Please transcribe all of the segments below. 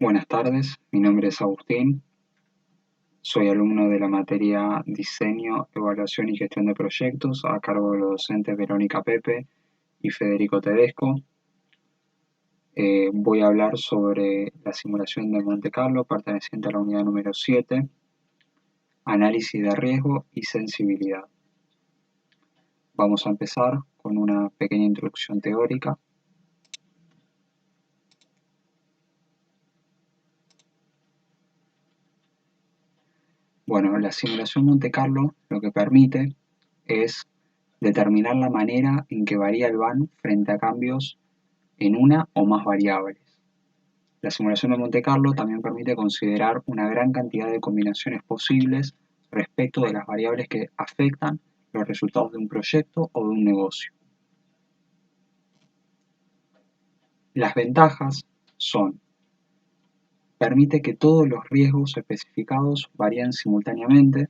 Buenas tardes, mi nombre es Agustín, soy alumno de la materia Diseño, Evaluación y Gestión de Proyectos a cargo de los docentes Verónica Pepe y Federico Tedesco. Voy a hablar sobre la simulación de Monte Carlo perteneciente a la unidad número 7, análisis de riesgo y sensibilidad. Vamos a empezar con una pequeña introducción teórica. Bueno, la simulación Monte Carlo lo que permite es determinar la manera en que varía el van frente a cambios en una o más variables. La simulación de Monte Carlo también permite considerar una gran cantidad de combinaciones posibles respecto de las variables que afectan los resultados de un proyecto o de un negocio. Las ventajas son: permite que todos los riesgos especificados varíen simultáneamente,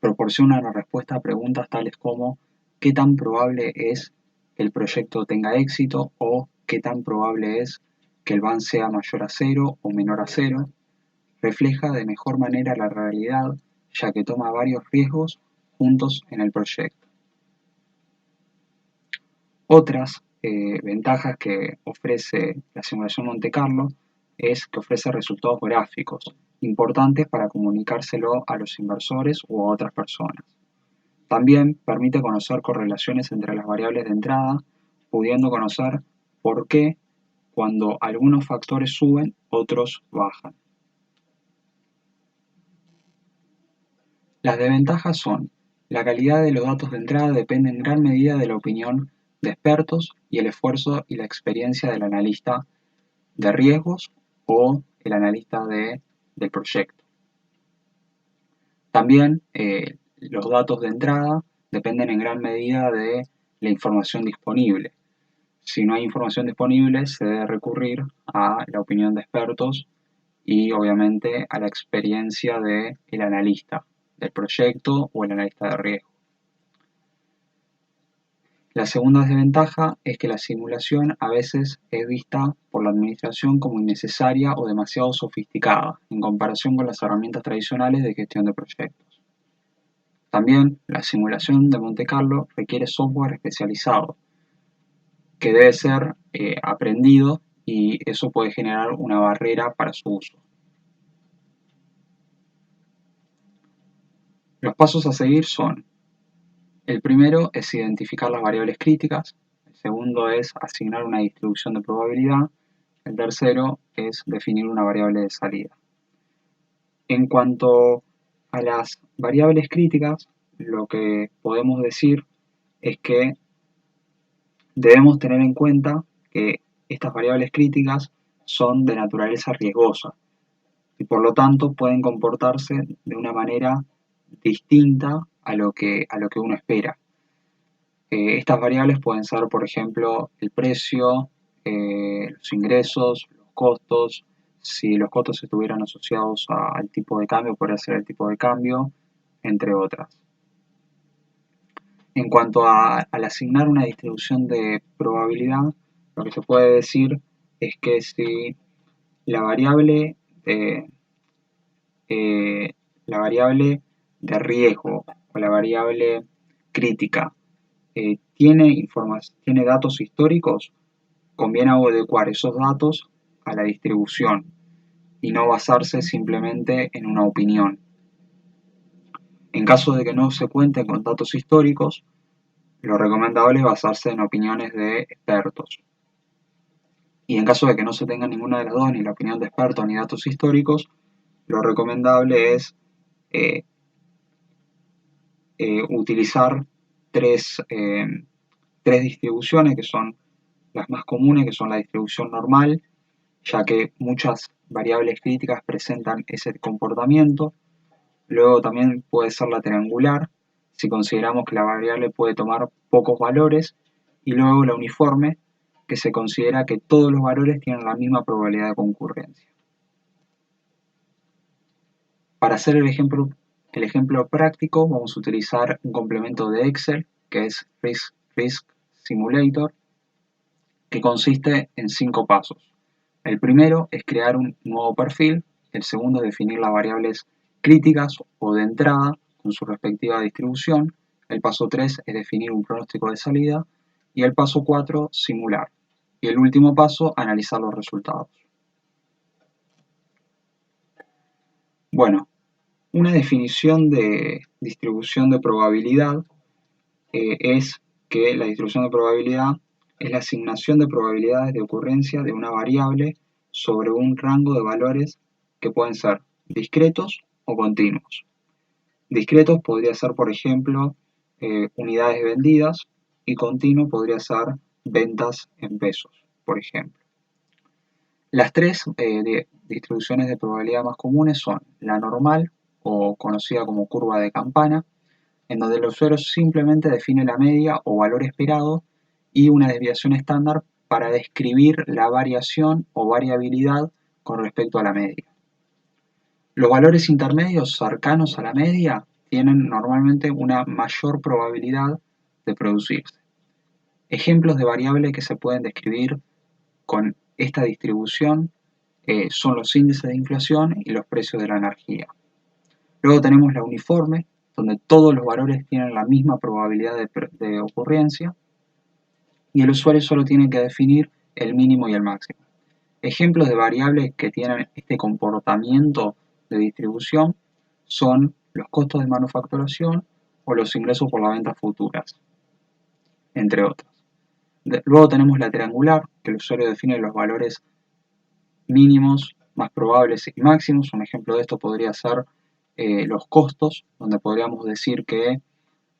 proporciona la respuesta a preguntas tales como ¿qué tan probable es que el proyecto tenga éxito? O ¿qué tan probable es que el van sea mayor a 0 o menor a 0? Refleja de mejor manera la realidad, ya que toma varios riesgos juntos en el proyecto. Otras ventajas que ofrece la simulación Monte Carlo es que ofrece resultados gráficos importantes para comunicárselo a los inversores u a otras personas. También permite conocer correlaciones entre las variables de entrada, pudiendo conocer por qué cuando algunos factores suben, otros bajan. Las desventajas son: la calidad de los datos de entrada depende en gran medida de la opinión de expertos y el esfuerzo y la experiencia del analista de riesgos o el analista del proyecto. También los datos de entrada dependen en gran medida de la información disponible. Si no hay información disponible, se debe recurrir a la opinión de expertos y obviamente a la experiencia del analista del proyecto o el analista de riesgo. La segunda desventaja es que la simulación a veces es vista por la administración como innecesaria o demasiado sofisticada en comparación con las herramientas tradicionales de gestión de proyectos. También la simulación de Monte Carlo requiere software especializado que debe ser aprendido, y eso puede generar una barrera para su uso. Los pasos a seguir son: el primero es identificar las variables críticas, el segundo es asignar una distribución de probabilidad, el tercero es definir una variable de salida. En cuanto a las variables críticas, lo que podemos decir es que debemos tener en cuenta que estas variables críticas son de naturaleza riesgosa y por lo tanto pueden comportarse de una manera distinta a lo que uno espera. Estas variables pueden ser, por ejemplo, el precio, los ingresos, los costos. Si los costos estuvieran asociados al tipo de cambio, podría ser el tipo de cambio, entre otras. En cuanto al asignar una distribución de probabilidad, lo que se puede decir es que si la variable de, la variable de riesgo o la variable crítica tiene datos históricos, conviene adecuar esos datos a la distribución y no basarse simplemente en una opinión. En caso de que no se cuente con datos históricos, lo recomendable es basarse en opiniones de expertos. Y en caso de que no se tenga ninguna de las dos, ni la opinión de expertos ni datos históricos, lo recomendable es utilizar tres distribuciones que son las más comunes, que son la distribución normal, ya que muchas variables críticas presentan ese comportamiento. Luego también puede ser la triangular, si consideramos que la variable puede tomar pocos valores, y luego la uniforme, que se considera que todos los valores tienen la misma probabilidad de concurrencia. Para hacer el ejemplo práctico, vamos a utilizar un complemento de Excel, que es Risk Simulator, que consiste en 5 pasos. El primero es crear un nuevo perfil, el segundo es definir las variables críticas o de entrada con su respectiva distribución, el paso 3 es definir un pronóstico de salida y el paso 4 simular y el último paso analizar los resultados. Bueno, una definición de distribución de probabilidad es que la distribución de probabilidad es la asignación de probabilidades de ocurrencia de una variable sobre un rango de valores que pueden ser discretos o continuos. Discretos podría ser, por ejemplo, unidades vendidas y continuo podría ser ventas en pesos, por ejemplo. Las tres distribuciones de probabilidad más comunes son la normal, o conocida como curva de campana, en donde el usuario simplemente define la media o valor esperado y una desviación estándar para describir la variación o variabilidad con respecto a la media. Los valores intermedios cercanos a la media tienen normalmente una mayor probabilidad de producirse. Ejemplos de variables que se pueden describir con esta distribución son los índices de inflación y los precios de la energía. Luego tenemos la uniforme, donde todos los valores tienen la misma probabilidad de ocurrencia y el usuario solo tiene que definir el mínimo y el máximo. Ejemplos de variables que tienen este comportamiento de distribución son los costos de manufacturación o los ingresos por las ventas futuras, entre otros. Luego tenemos la triangular, que el usuario define los valores mínimos, más probables y máximos. Un ejemplo de esto podría ser los costos, donde podríamos decir que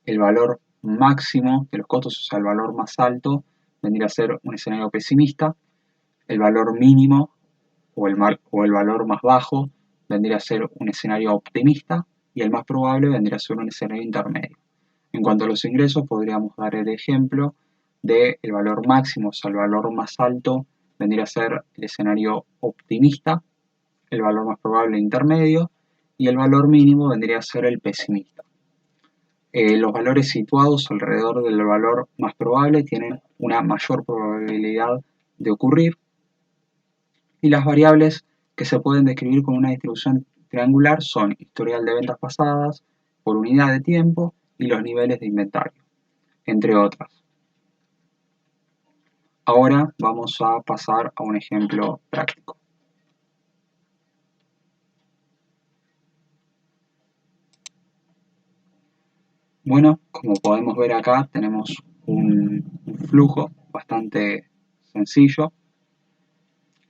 el valor máximo de los costos, o sea, el valor más alto, vendría a ser un escenario pesimista, el valor mínimo o el valor más bajo vendría a ser un escenario optimista y el más probable vendría a ser un escenario intermedio. En cuanto a los ingresos, podríamos dar el ejemplo del valor máximo, o sea, el valor más alto vendría a ser el escenario optimista, el valor más probable intermedio y el valor mínimo vendría a ser el pesimista. Los valores situados alrededor del valor más probable tienen una mayor probabilidad de ocurrir y las variables que se pueden describir con una distribución triangular son historial de ventas pasadas por unidad de tiempo y los niveles de inventario, entre otras. Ahora vamos a pasar a un ejemplo práctico. Bueno, como podemos ver acá tenemos un flujo bastante sencillo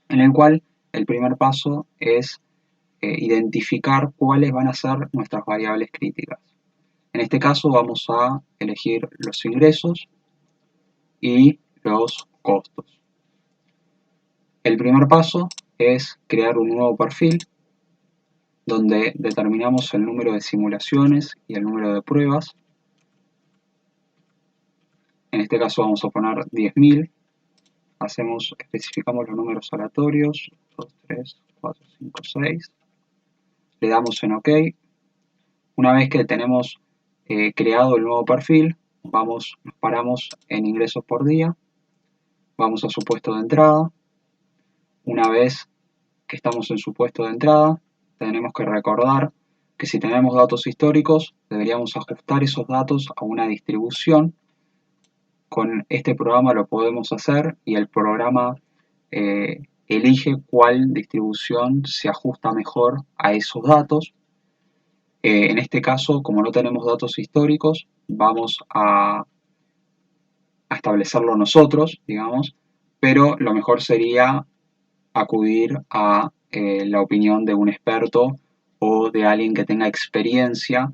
en el cual el primer paso es identificar cuáles van a ser nuestras variables críticas. En este caso vamos a elegir los ingresos y los costos. El primer paso es crear un nuevo perfil donde determinamos el número de simulaciones y el número de pruebas. En este caso vamos a poner 10.000. Especificamos los números aleatorios, 2, 3, 4, 5, 6. Le damos en OK. Una vez que tenemos creado el nuevo perfil, nos paramos en ingresos por día, vamos a su puesto de entrada. Una vez que estamos en su puesto de entrada, tenemos que recordar que si tenemos datos históricos, deberíamos ajustar esos datos a una distribución. Con este programa lo podemos hacer y el programa elige cuál distribución se ajusta mejor a esos datos. En este caso, como no tenemos datos históricos, vamos a establecerlo nosotros, digamos, pero lo mejor sería acudir a la opinión de un experto o de alguien que tenga experiencia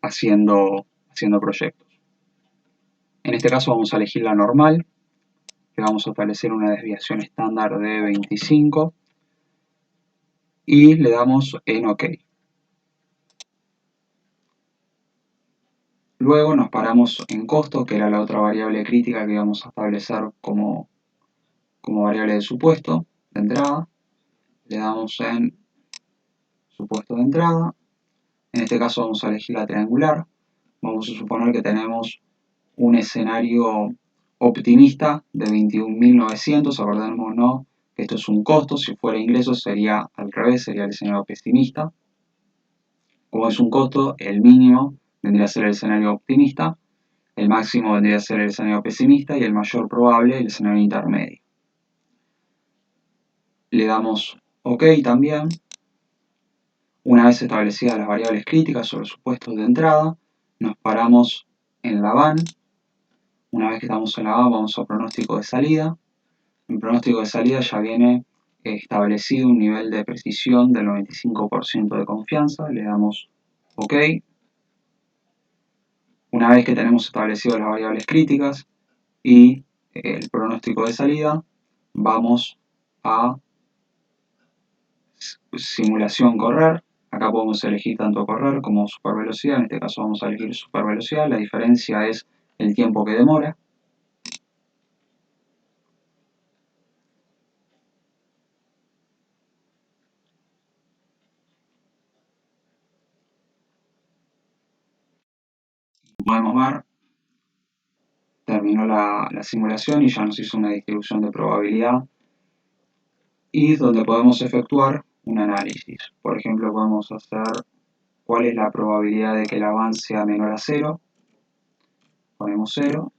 haciendo proyectos. En este caso vamos a elegir la normal, le vamos a establecer una desviación estándar de 25 y le damos en OK. Luego nos paramos en costo, que era la otra variable crítica que íbamos a establecer como variable de supuesto de entrada. Le damos en supuesto de entrada. En este caso vamos a elegir la triangular. Vamos a suponer que tenemos un escenario optimista de 21.900, acordémonos que esto es un costo, si fuera ingreso sería al revés, sería el escenario pesimista. Como es un costo, el mínimo vendría a ser el escenario optimista, el máximo vendría a ser el escenario pesimista y el mayor probable el escenario intermedio. Le damos OK también. Una vez establecidas las variables críticas o los supuestos de entrada, nos paramos en la van. Una vez que estamos en la van, vamos a pronóstico de salida. En pronóstico de salida ya viene establecido un nivel de precisión del 95% de confianza. Le damos OK. Una vez que tenemos establecidas las variables críticas y el pronóstico de salida, vamos a simulación correr. Acá podemos elegir tanto correr como supervelocidad. En este caso vamos a elegir supervelocidad. La diferencia es el tiempo que demora. Podemos ver, terminó la simulación y ya nos hizo una distribución de probabilidad y donde podemos efectuar un análisis. Por ejemplo, podemos hacer cuál es la probabilidad de que el avance sea menor a 0. Ponemos 0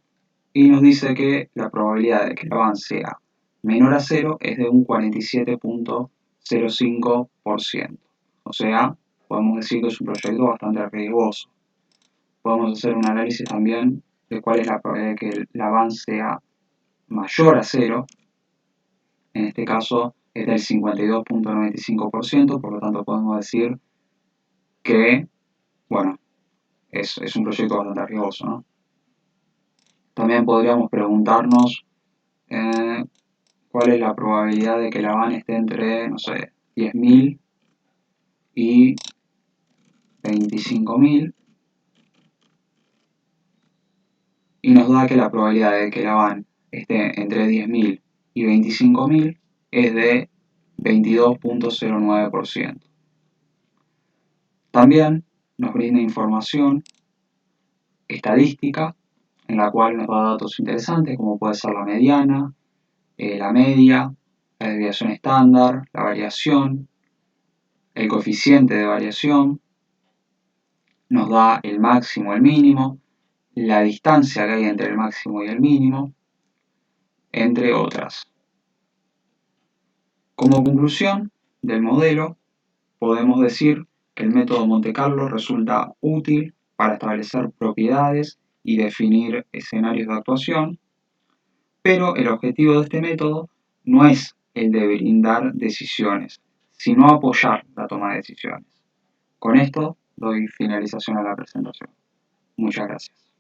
y nos dice que la probabilidad de que el avance sea menor a 0 es de un 47.05%. O sea, podemos decir que es un proyecto bastante riesgoso. Podemos hacer un análisis también de cuál es la probabilidad de que el avance sea mayor a 0. En este caso es del 52.95%, por lo tanto podemos decir que, bueno, es un proyecto bastante riesgoso, ¿no? También podríamos preguntarnos cuál es la probabilidad de que la van esté entre, no sé, 10.000 y 25.000 y nos da que la probabilidad de que la van esté entre 10.000 y 25.000 es de 22.09%. También nos brinda información estadística en la cual nos da datos interesantes como puede ser la mediana, la media, la desviación estándar, la variación, el coeficiente de variación, nos da el máximo, el mínimo, la distancia que hay entre el máximo y el mínimo, entre otras. Como conclusión del modelo, podemos decir que el método Monte Carlo resulta útil para establecer propiedades y definir escenarios de actuación, pero el objetivo de este método no es el de brindar decisiones, sino apoyar la toma de decisiones. Con esto doy finalización a la presentación. Muchas gracias.